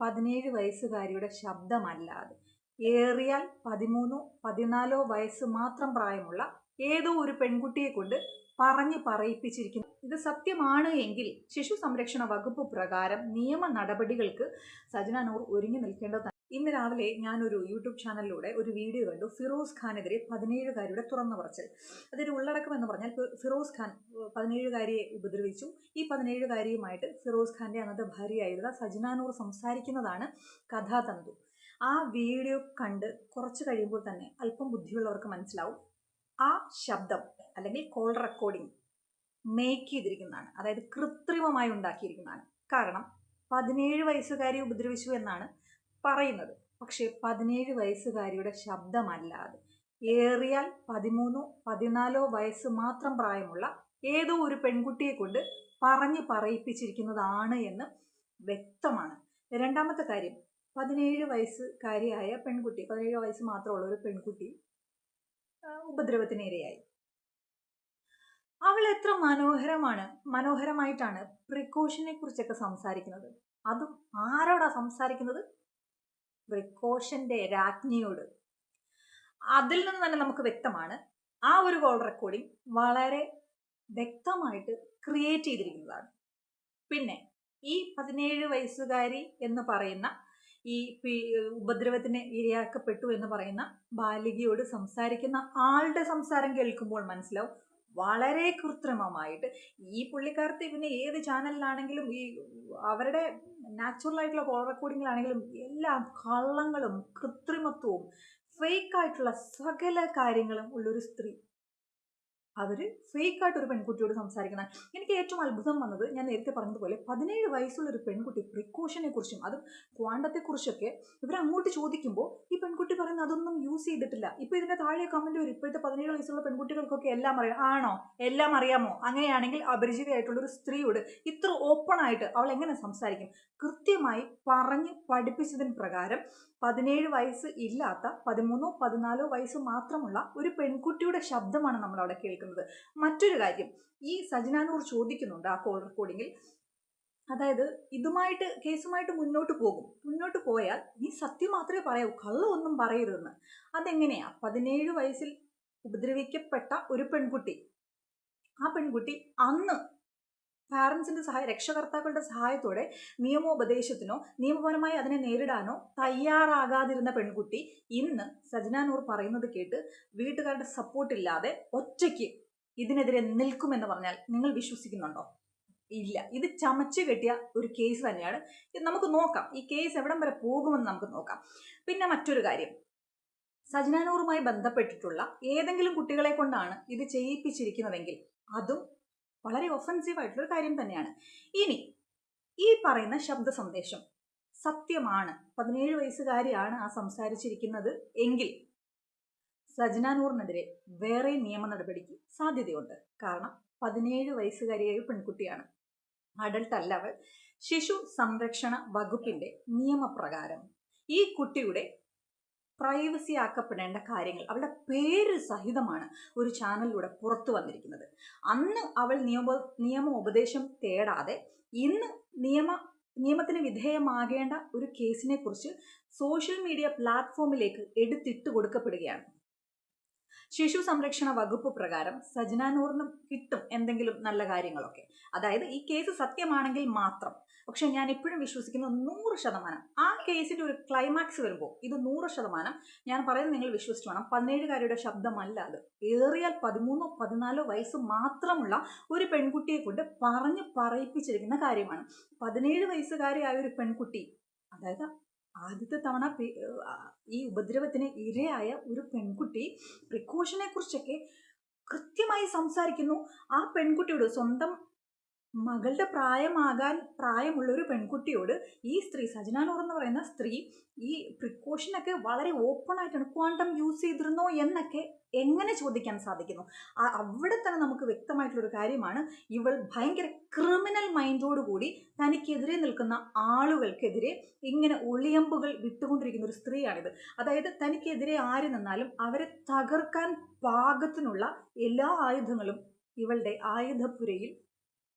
17 വയസ്സുകാരിയുടെ ശബ്ദമല്ലാതെ ഏറിയാൽ 13-14 വയസ്സ് മാത്രം പ്രായമുള്ള ഏതോ ഒരു പെൺകുട്ടിയെ കൊണ്ട് പറഞ്ഞു പറയിപ്പിച്ചിരിക്കുന്നു. ഇത് സത്യമാണ് എങ്കിൽ ശിശു സംരക്ഷണ വകുപ്പ് പ്രകാരം നിയമ നടപടികൾക്ക് സജന നൂർ ഒരുങ്ങി നിൽക്കേണ്ടതാണ്. ഇന്ന് രാവിലെ ഞാനൊരു യൂട്യൂബ് ചാനലിലൂടെ ഒരു വീഡിയോ കണ്ടു. ഫിറോസ് ഖാനെതിരെ 17കാരിയുടെ തുറന്നു പറച്ചിൽ. അതിന്റെ ഉള്ളടക്കം എന്ന് പറഞ്ഞാൽ ഫിറോസ് ഖാൻ 17കാരിയെ ഉപദ്രവിച്ചു. ഈ 17കാരിയുമായിട്ട് ഫിറോസ് ഖാന്റെ അന്നത്തെ ഭാര്യയായിരുന്ന സജന നൂർ സംസാരിക്കുന്നതാണ് കഥാതന്തു. ആ വീഡിയോ കണ്ട് കുറച്ച് കഴിയുമ്പോൾ തന്നെ അല്പം ബുദ്ധിയുള്ളവർക്ക് മനസ്സിലാവും ആ ശബ്ദം അല്ലെങ്കിൽ കോൾ റെക്കോർഡിംഗ് മേക്ക് ചെയ്തിരിക്കുന്നതാണ്, അതായത് കൃത്രിമമായി ഉണ്ടാക്കിയിരിക്കുന്നതാണ്. കാരണം 17 വയസ്സുകാരി ഉപദ്രവിച്ചു എന്നാണ് പറയുന്നത്. പക്ഷേ 17 വയസ്സുകാരിയുടെ ശബ്ദമല്ലാതെ ഏറിയാൽ 13-14 വയസ്സ് മാത്രം പ്രായമുള്ള ഏതോ ഒരു പെൺകുട്ടിയെ കൊണ്ട് പറഞ്ഞു പറയിപ്പിച്ചിരിക്കുന്നതാണ് എന്ന് വ്യക്തമാണ്. രണ്ടാമത്തെ കാര്യം, 17 വയസ്സുകാരിയായ പെൺകുട്ടി, 17 വയസ്സ് മാത്രമുള്ള ഒരു പെൺകുട്ടി ഉപദ്രവത്തിനിരയായി. അവൾ എത്ര മനോഹരമായിട്ടാണ് പ്രിക്കോഷനെ കുറിച്ചൊക്കെ സംസാരിക്കുന്നത്. അതും ആരോടാ സംസാരിക്കുന്നത്? പ്രിക്കോഷന്റെ രാജ്ഞിയോട്. അതിൽ നിന്ന് തന്നെ നമുക്ക് വ്യക്തമാണ് ആ ഒരു കോൾ റെക്കോർഡിംഗ് വളരെ വ്യക്തമായിട്ട് ക്രിയേറ്റ് ചെയ്തിരിക്കുന്നതാണ്. പിന്നെ ഈ 17 വയസ്സുകാരി എന്ന് പറയുന്ന ഈ ഉപദ്രവത്തിന് ഇരയാക്കപ്പെട്ടു എന്ന് പറയുന്ന ബാലികയോട് സംസാരിക്കുന്ന ആളുടെ സംസാരം കേൾക്കുമ്പോൾ മനസ്സിലാവും വളരെ കൃത്രിമമായിട്ട്. ഈ പുള്ളിക്കാരത്തെ പിന്നെ ഏത് ചാനലിലാണെങ്കിലും ഈ അവരുടെ നാച്ചുറൽ ആയിട്ടുള്ള കോൾ റെക്കോർഡിങ്ങിലാണെങ്കിലും എല്ലാം കള്ളങ്ങളും കൃത്രിമത്വവും ഫേക്കായിട്ടുള്ള സകല കാര്യങ്ങളും ഉള്ളൊരു സ്ത്രീ അവര് ഫേക്കായിട്ട് ഒരു പെൺകുട്ടിയോട് സംസാരിക്കുന്ന. എനിക്ക് ഏറ്റവും അത്ഭുതം വന്നത്, ഞാൻ നേരത്തെ പറഞ്ഞതുപോലെ 17 വയസ്സുള്ള ഒരു പെൺകുട്ടി പ്രിക്കോഷനെ കുറിച്ചും അതും ക്വാണ്ടത്തെക്കുറിച്ചൊക്കെ ഇവരങ്ങോട്ട് ചോദിക്കുമ്പോൾ ഈ പെൺകുട്ടി പറയുന്നത് അതൊന്നും യൂസ് ചെയ്തിട്ടില്ല. ഇപ്പൊ ഇതിന്റെ താഴെ കമന്റ് വരും, ഇപ്പോഴത്തെ 17 വയസ്സുള്ള പെൺകുട്ടികൾക്കൊക്കെ എല്ലാം അറിയാം. ആണോ? എല്ലാം അറിയാമോ? അങ്ങനെയാണെങ്കിൽ അപരിചിതയായിട്ടുള്ള ഒരു സ്ത്രീയോട് ഇത്ര ഓപ്പൺ ആയിട്ട് അവൾ എങ്ങനെ സംസാരിക്കും? കൃത്യമായി പറഞ്ഞ് പഠിപ്പിച്ചതിന് പ്രകാരം 17 വയസ്സ് ഇല്ലാത്ത 13-14 വയസ്സ് മാത്രമുള്ള ഒരു പെൺകുട്ടിയുടെ ശബ്ദമാണ് നമ്മൾ അവിടെ കേൾക്കുന്നത്. മറ്റൊരു കാര്യം, ഈ സജന നൂർ ചോദിക്കുന്നുണ്ട് ആ കോൾ റെക്കോർഡിങ്ങിൽ, അതായത് ഇതുമായിട്ട് കേസുമായിട്ട് മുന്നോട്ട് പോയാൽ നീ സത്യം മാത്രമേ പറയാവൂ, കള്ളമൊന്നും പറയരുതെന്ന്. അതെങ്ങനെയാ? 17 വയസ്സിൽ ഉപദ്രവിക്കപ്പെട്ട ഒരു പെൺകുട്ടി, ആ പെൺകുട്ടി അന്ന് പാരൻസിന്റെ രക്ഷകർത്താക്കളുടെ സഹായത്തോടെ നിയമോപദേശത്തിനോ നിയമപരമായി അതിനെ നേരിടാനോ തയ്യാറാകാതിരുന്ന പെൺകുട്ടി ഇന്ന് സജന നൂർ പറയുന്നത് കേട്ട് വീട്ടുകാരുടെ സപ്പോർട്ടില്ലാതെ ഒറ്റയ്ക്ക് ഇതിനെതിരെ നിൽക്കുമെന്ന് പറഞ്ഞാൽ നിങ്ങൾ വിശ്വസിക്കുന്നുണ്ടോ? ഇല്ല. ഇത് ചമച്ചു കെട്ടിയ ഒരു കേസ് തന്നെയാണ്. നമുക്ക് നോക്കാം ഈ കേസ് എവിടം വരെ പോകുമെന്ന് നമുക്ക് നോക്കാം. പിന്നെ മറ്റൊരു കാര്യം, സജന നൂറുമായി ബന്ധപ്പെട്ടിട്ടുള്ള ഏതെങ്കിലും കുട്ടികളെ കൊണ്ടാണ് ഇത് ചെയ്യിപ്പിച്ചിരിക്കുന്നതെങ്കിൽ അതും വളരെ ഒഫൻസീവ് ആയിട്ടുള്ള ഒരു കാര്യം തന്നെയാണ്. ഇനി ഈ പറയുന്ന ശബ്ദ സന്ദേശം സത്യമാണ്, 17 വയസ്സുകാരിയാണ് ആ സംസാരിച്ചിരിക്കുന്നത് എങ്കിൽ സജന നൂറിനെതിരെ വേറെ നിയമ നടപടിക്ക് സാധ്യതയുണ്ട്. കാരണം 17 വയസ്സുകാരിയായ പെൺകുട്ടിയാണ്, അഡൽട്ട് അല്ല അവൾ. ശിശു സംരക്ഷണ വകുപ്പിന്റെ നിയമപ്രകാരം ഈ കുട്ടിയുടെ പ്രൈവസി ആക്കപ്പെടേണ്ട കാര്യങ്ങൾ അവളുടെ പേര് സഹിതമാണ് ഒരു ചാനലിലൂടെ പുറത്തു വന്നിരിക്കുന്നത്. അന്ന് അവൾ നിയമോപദേശം തേടാതെ ഇന്ന് നിയമത്തിന് വിധേയമാകേണ്ട ഒരു കേസിനെ കുറിച്ച് സോഷ്യൽ മീഡിയ പ്ലാറ്റ്ഫോമിലേക്ക് എടുത്തിട്ട് കൊടുക്കപ്പെടുകയാണ്. ശിശു സംരക്ഷണ വകുപ്പ് പ്രകാരം സജന നൂറിനും കിട്ടും എന്തെങ്കിലും നല്ല കാര്യങ്ങളൊക്കെ, അതായത് ഈ കേസ് സത്യമാണെങ്കിൽ മാത്രം. പക്ഷെ ഞാൻ എപ്പോഴും വിശ്വസിക്കുന്നത് 100% ആ കേസിന്റെ ഒരു ക്ലൈമാക്സ് വരുമ്പോൾ ഇത് 100% ഞാൻ പറയുന്നത് നിങ്ങൾ വിശ്വസിച്ചു വേണം. 17കാരിയുടെ ശബ്ദമല്ല അത്. ഏറിയാൽ 13-14 വയസ്സ് മാത്രമുള്ള ഒരു പെൺകുട്ടിയെ കൊണ്ട് പറഞ്ഞു പറയിപ്പിച്ചിരിക്കുന്ന കാര്യമാണ്. 17 വയസ്സുകാരിയായ ഒരു പെൺകുട്ടി, അതായത് ആദ്യത്തെ തവണ ഈ ഉപദ്രവത്തിന് ഇരയായ ഒരു പെൺകുട്ടി പ്രിക്കോഷനെ കുറിച്ചൊക്കെ കൃത്യമായി സംസാരിക്കുന്നു. ആ പെൺകുട്ടിയോട്, സ്വന്തം മകളുടെ പ്രായമുള്ള ഒരു പെൺകുട്ടിയോട് ഈ സ്ത്രീ സജന നൂർ എന്ന് പറയുന്ന സ്ത്രീ ഈ പ്രിക്കോഷനൊക്കെ വളരെ ഓപ്പൺ ആയിട്ടാണ്, ക്വാണ്ടം യൂസ് ചെയ്തിരുന്നോ എന്നൊക്കെ എങ്ങനെ ചോദിക്കാൻ സാധിക്കുന്നു? അവിടെ തന്നെ നമുക്ക് വ്യക്തമായിട്ടുള്ളൊരു കാര്യമാണ്, ഇവൾ ഭയങ്കര ക്രിമിനൽ മൈൻഡോടുകൂടി തനിക്കെതിരെ നിൽക്കുന്ന ആളുകൾക്കെതിരെ ഇങ്ങനെ ഒളിയമ്പുകൾ വിട്ടുകൊണ്ടിരിക്കുന്ന ഒരു സ്ത്രീയാണിത്. അതായത് തനിക്കെതിരെ ആര് നിന്നാലും അവരെ തകർക്കാൻ പാകത്തിനുള്ള എല്ലാ ആയുധങ്ങളും ഇവളുടെ ആയുധപ്പുരയിൽ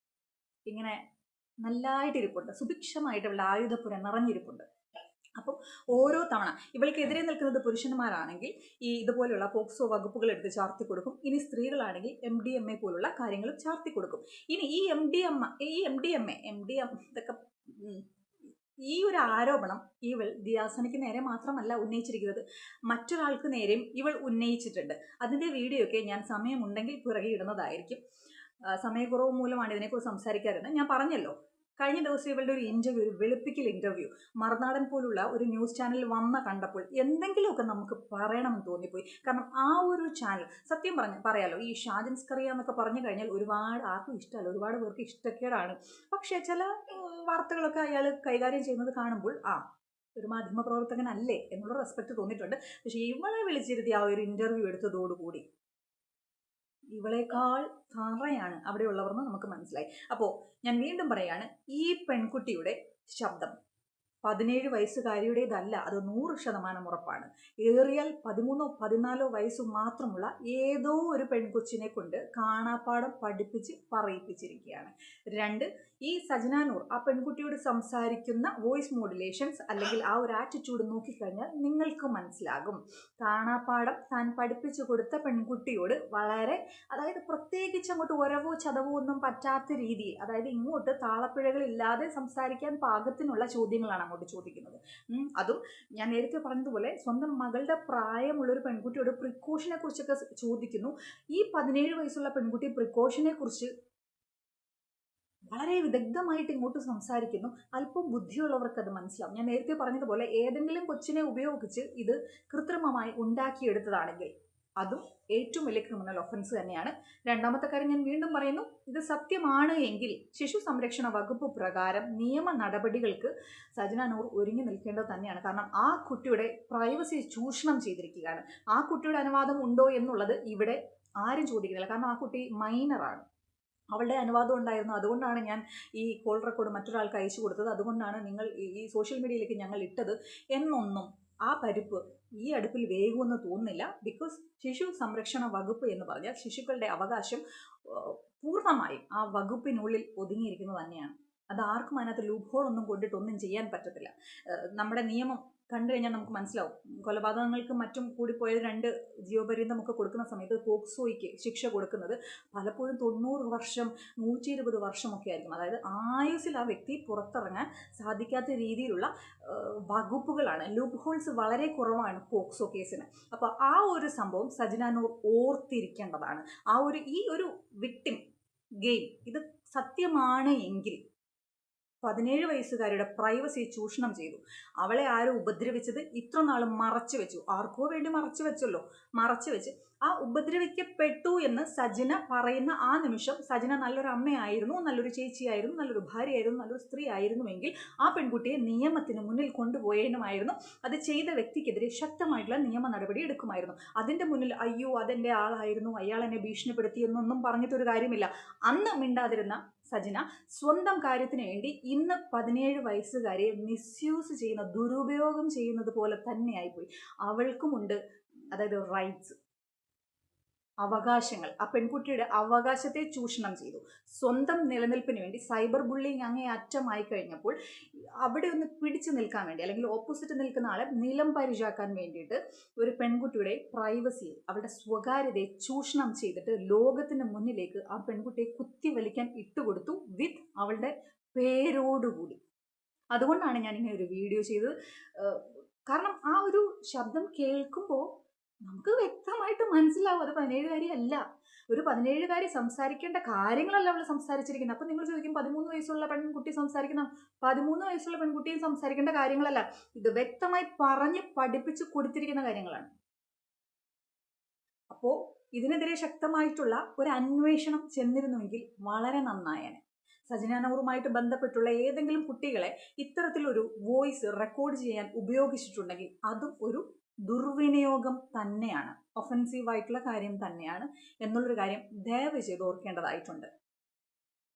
ഇങ്ങനെ നല്ലതായിട്ടിരിപ്പുണ്ട്. സുഭിക്ഷമായിട്ട് ഇവളുടെ ആയുധപ്പുര നിറഞ്ഞിരിപ്പുണ്ട്. അപ്പം ഓരോ തവണ ഇവൾക്കെതിരെ നിൽക്കുന്നത് പുരുഷന്മാരാണെങ്കിൽ ഈ ഇതുപോലെയുള്ള പോക്സോ വകുപ്പുകൾ എടുത്ത് ചാർത്തി കൊടുക്കും. ഇനി സ്ത്രീകളാണെങ്കിൽ MDMA പോലുള്ള കാര്യങ്ങളും ചാർത്തി കൊടുക്കും. ഇനി ഈ MDMA ഇതൊക്കെ ഈ ഒരു ആരോപണം ഇവൾ ദിയാസനയ്ക്ക് നേരെ മാത്രമല്ല ഉന്നയിച്ചിരിക്കുന്നത്, മറ്റൊരാൾക്ക് നേരെയും ഇവൾ ഉന്നയിച്ചിട്ടുണ്ട്. അതിൻ്റെ വീഡിയോ ഒക്കെ ഞാൻ സമയമുണ്ടെങ്കിൽ പിറകെ ഇടുന്നതായിരിക്കും. സമയക്കുറവ് മൂലമാണ് ഇതിനെക്കുറിച്ച് സംസാരിക്കാറുണ്ട്. ഞാൻ പറഞ്ഞല്ലോ, കഴിഞ്ഞ ദിവസം ഇവളുടെ ഒരു ഇൻ്റർവ്യൂ, ഒരു വെളുപ്പിക്കൽ ഇൻ്റർവ്യൂ മറുനാടൻ പോലുള്ള ഒരു ന്യൂസ് ചാനൽ വന്ന കണ്ടപ്പോൾ എന്തെങ്കിലുമൊക്കെ നമുക്ക് പറയണമെന്ന് തോന്നിപ്പോയി. കാരണം ആ ഒരു ചാനൽ സത്യം പറയാലോ, ഈ ഷാജൻസ്കറിയ എന്നൊക്കെ പറഞ്ഞു കഴിഞ്ഞാൽ ഒരുപാട് ആർക്കും ഇഷ്ടമല്ല, ഒരുപാട് പേർക്ക് ഇഷ്ടക്കേടാണ്. പക്ഷേ ചില വാർത്തകളൊക്കെ അയാൾ കൈകാര്യം ചെയ്യുന്നത് കാണുമ്പോൾ ഒരു മാധ്യമപ്രവർത്തകനല്ലേ എന്നുള്ള റെസ്പെക്ട് തോന്നിയിട്ടുണ്ട്. പക്ഷേ ഇവളെ വിളിച്ചിരുത്തി ആ ഒരു ഇൻ്റർവ്യൂ എടുത്തതോടുകൂടി ഇവളേക്കാൾ തറയാണ് അവിടെയുള്ളവർന്ന് നമുക്ക് മനസ്സിലായി. അപ്പോൾ ഞാൻ വീണ്ടും പറയാണ്, ഈ പെൺകുട്ടിയുടെ ശബ്ദം 17 വയസ്സുകാരിയുടേതല്ല, അത് 100% ഉറപ്പാണ്. ഏറിയാൽ 13-14 വയസ്സ് മാത്രമുള്ള ഏതോ ഒരു പെൺകൊച്ചിനെ കൊണ്ട് കാണാപ്പാടം പഠിപ്പിച്ച് പറയിപ്പിച്ചിരിക്കുകയാണ്. 2, ഈ സജന നൂർ ആ പെൺകുട്ടിയോട് സംസാരിക്കുന്ന വോയിസ് മോഡുലേഷൻസ് അല്ലെങ്കിൽ ആ ഒരു ആറ്റിറ്റ്യൂഡ് നോക്കിക്കഴിഞ്ഞാൽ നിങ്ങൾക്ക് മനസ്സിലാകും. കാണാപ്പാടം താൻ പഠിപ്പിച്ചു കൊടുത്ത പെൺകുട്ടിയോട് വളരെ, അതായത് പ്രത്യേകിച്ച് അങ്ങോട്ട് ഒരവോ ചതവോ ഒന്നും പറ്റാത്ത രീതിയിൽ, അതായത് ഇങ്ങോട്ട് താളപ്പിഴകളില്ലാതെ സംസാരിക്കാൻ പാകത്തിനുള്ള ചോദ്യങ്ങളാണ് അങ്ങോട്ട് ചോദിക്കുന്നത്. അതും ഞാൻ നേരത്തെ പറഞ്ഞതുപോലെ സ്വന്തം മകളുടെ പ്രായമുള്ളൊരു പെൺകുട്ടിയോട് പ്രിക്കോഷനെ കുറിച്ചൊക്കെ ചോദിക്കുന്നു. ഈ 17 വയസ്സുള്ള പെൺകുട്ടി പ്രിക്കോഷനെ കുറിച്ച് വളരെ വിദഗ്ധമായിട്ട് ഇങ്ങോട്ട് സംസാരിക്കുന്നു. അല്പം ബുദ്ധിയുള്ളവർക്ക് അത് മനസ്സിലാവും. ഞാൻ നേരത്തെ പറഞ്ഞതുപോലെ ഏതെങ്കിലും കൊച്ചിനെ ഉപയോഗിച്ച് ഇത് കൃത്രിമമായി ഉണ്ടാക്കിയെടുത്തതാണെങ്കിൽ അതും ഏറ്റവും വലിയ ക്രിമിനൽ ഒഫൻസ് തന്നെയാണ്. രണ്ടാമത്തെ കാര്യം ഞാൻ വീണ്ടും പറയുന്നു, ഇത് സത്യമാണ് എങ്കിൽ ശിശു സംരക്ഷണ വകുപ്പ് പ്രകാരം നിയമ നടപടികൾക്ക് സജന നൂർ ഒരുങ്ങി നിൽക്കേണ്ടത് തന്നെയാണ്. കാരണം ആ കുട്ടിയുടെ പ്രൈവസി ചൂഷണം ചെയ്തിരിക്കുകയാണ്. ആ കുട്ടിയുടെ അനുവാദം ഉണ്ടോ എന്നുള്ളത് ഇവിടെ ആരും ചോദിക്കുന്നില്ല. കാരണം ആ കുട്ടി മൈനറാണ്. അവളുടെ അനുവാദം ഉണ്ടായിരുന്നു. അതുകൊണ്ടാണ് ഞാൻ ഈ കോൾ റെക്കോർഡ് മറ്റൊരാൾക്ക് അയച്ചു കൊടുത്തത്, അതുകൊണ്ടാണ് നിങ്ങൾ ഈ സോഷ്യൽ മീഡിയയിലേക്ക് ഞങ്ങൾ ഇട്ടത് എന്നൊന്നും ആ പരിപ്പ് ഈ അടുപ്പിൽ വേകുമെന്ന് തോന്നുന്നില്ല. ബിക്കോസ് ശിശു സംരക്ഷണ വകുപ്പ് എന്ന് പറഞ്ഞാൽ ശിശുക്കളുടെ അവകാശം പൂർണ്ണമായും ആ വകുപ്പിനുള്ളിൽ ഒതുങ്ങിയിരിക്കുന്നത് തന്നെയാണ്. അത് ആർക്കും അതിനകത്ത് ലൂപ്പ് ഹോൾ ഒന്നും കൊണ്ടിട്ടൊന്നും ചെയ്യാൻ പറ്റത്തില്ല. നമ്മുടെ നിയമം കണ്ടു കഴിഞ്ഞാൽ നമുക്ക് മനസ്സിലാവും. കൊലപാതകങ്ങൾക്കും മറ്റും കൂടിപ്പോയത് 2 ജീവപര്യന്തം ഒക്കെ കൊടുക്കുന്ന സമയത്ത് പോക്സോയ്ക്ക് ശിക്ഷ കൊടുക്കുന്നത് പലപ്പോഴും 90 വർഷം 120 വർഷമൊക്കെ ആയിരിക്കും. അതായത് ആയുസിൽ ആ വ്യക്തി പുറത്തിറങ്ങാൻ സാധിക്കാത്ത രീതിയിലുള്ള വകുപ്പുകളാണ്. ലൂപ്പ് ഹോൾസ് വളരെ കുറവാണ് പോക്സോ കേസിന്. അപ്പോൾ ആ ഒരു സംഭവം സജന നൂർ ഓർത്തിരിക്കേണ്ടതാണ്. ഈ ഒരു വിക്ടിം ഗെയിം ഇത് സത്യമാണ് എങ്കിൽ 17 വയസ്സുകാരുടെ പ്രൈവസി ചൂഷണം ചെയ്തു. അവളെ ആരും ഉപദ്രവിച്ചത് ഇത്ര നാളും മറച്ചു വെച്ചു. ആർക്കോ വേണ്ടി മറച്ചു വെച്ച് ആ ഉപദ്രവിക്കപ്പെട്ടു എന്ന് സജന പറയുന്ന ആ നിമിഷം സജന നല്ലൊരു അമ്മയായിരുന്നു, നല്ലൊരു ചേച്ചിയായിരുന്നു, നല്ലൊരു ഭാര്യയായിരുന്നു, നല്ലൊരു സ്ത്രീ ആയിരുന്നുവെങ്കിൽ ആ പെൺകുട്ടിയെ നിയമത്തിന് മുന്നിൽ കൊണ്ടുപോയേനുമായിരുന്നു. അത് ചെയ്ത വ്യക്തിക്കെതിരെ ശക്തമായിട്ടുള്ള നിയമ നടപടി എടുക്കുമായിരുന്നു. അതിൻ്റെ മുന്നിൽ അയ്യോ അതെൻ്റെ ആളായിരുന്നു, അയാൾ എന്നെ ഭീഷണിപ്പെടുത്തിയെന്നൊന്നും പറഞ്ഞിട്ടൊരു കാര്യമില്ല. അന്ന് മിണ്ടാതിരുന്ന സജന സ്വന്തം കാര്യത്തിന് വേണ്ടി ഇന്ന് 17 വയസ്സുകാരെ മിസ്യൂസ് ചെയ്യുന്ന, ദുരുപയോഗം ചെയ്യുന്നത് പോലെ തന്നെയായിപ്പോയി. അവൾക്കുമുണ്ട്, അതായത് റൈറ്റ്സ്, അവകാശങ്ങൾ. ആ പെൺകുട്ടിയുടെ അവകാശത്തെ ചൂഷണം ചെയ്തു. സ്വന്തം നിലനിൽപ്പിന് വേണ്ടി സൈബർ ബുള്ളിങ് അങ്ങേ അറ്റമായി കഴിഞ്ഞപ്പോൾ അവിടെ ഒന്ന് പിടിച്ചു നിൽക്കാൻ വേണ്ടി, അല്ലെങ്കിൽ ഓപ്പോസിറ്റ് നിൽക്കുന്ന ആളെ നിലം പരിചാക്കാൻ വേണ്ടിയിട്ട് ഒരു പെൺകുട്ടിയുടെ പ്രൈവസി, അവളുടെ സ്വകാര്യതയെ ചൂഷണം ചെയ്തിട്ട് ലോകത്തിന് മുന്നിലേക്ക് ആ പെൺകുട്ടിയെ കുത്തിവലിക്കാൻ ഇട്ടുകൊടുത്തു, വിത്ത് അവളുടെ പേരോടുകൂടി. അതുകൊണ്ടാണ് ഞാൻ ഇങ്ങനെ ഒരു വീഡിയോ ചെയ്തത്. കാരണം ആ ഒരു ശബ്ദം കേൾക്കുമ്പോൾ നമുക്ക് വ്യക്തമായിട്ട് മനസ്സിലാവും അത് 17-കാരി അല്ല. ഒരു 17-കാരി സംസാരിക്കേണ്ട കാര്യങ്ങളല്ല അവൾ സംസാരിച്ചിരിക്കുന്നത്. അപ്പം നിങ്ങൾ ചോദിക്കും 13 വയസ്സുള്ള പെൺകുട്ടി സംസാരിക്കുന്ന, 13 വയസ്സുള്ള പെൺകുട്ടിയും സംസാരിക്കേണ്ട കാര്യങ്ങളല്ല. ഇത് വ്യക്തമായി പറഞ്ഞ് പഠിപ്പിച്ച് കൊടുത്തിരിക്കുന്ന കാര്യങ്ങളാണ്. അപ്പോൾ ഇതിനെതിരെ ശക്തമായിട്ടുള്ള ഒരു അന്വേഷണം ചെന്നിരുന്നുവെങ്കിൽ വളരെ നന്നായേനെ. സജന നൂറുമായിട്ട് ബന്ധപ്പെട്ടുള്ള ഏതെങ്കിലും കുട്ടികളെ ഇത്തരത്തിലൊരു വോയിസ് റെക്കോർഡ് ചെയ്യാൻ ഉപയോഗിച്ചിട്ടുണ്ടെങ്കിൽ അതും ഒരു ദുർവിനിയോഗം തന്നെയാണ്, ഒഫൻസീവായിട്ടുള്ള കാര്യം തന്നെയാണ് എന്നുള്ളൊരു കാര്യം ദയവ് ചെയ്ത് ഓർക്കേണ്ടതായിട്ടുണ്ട്.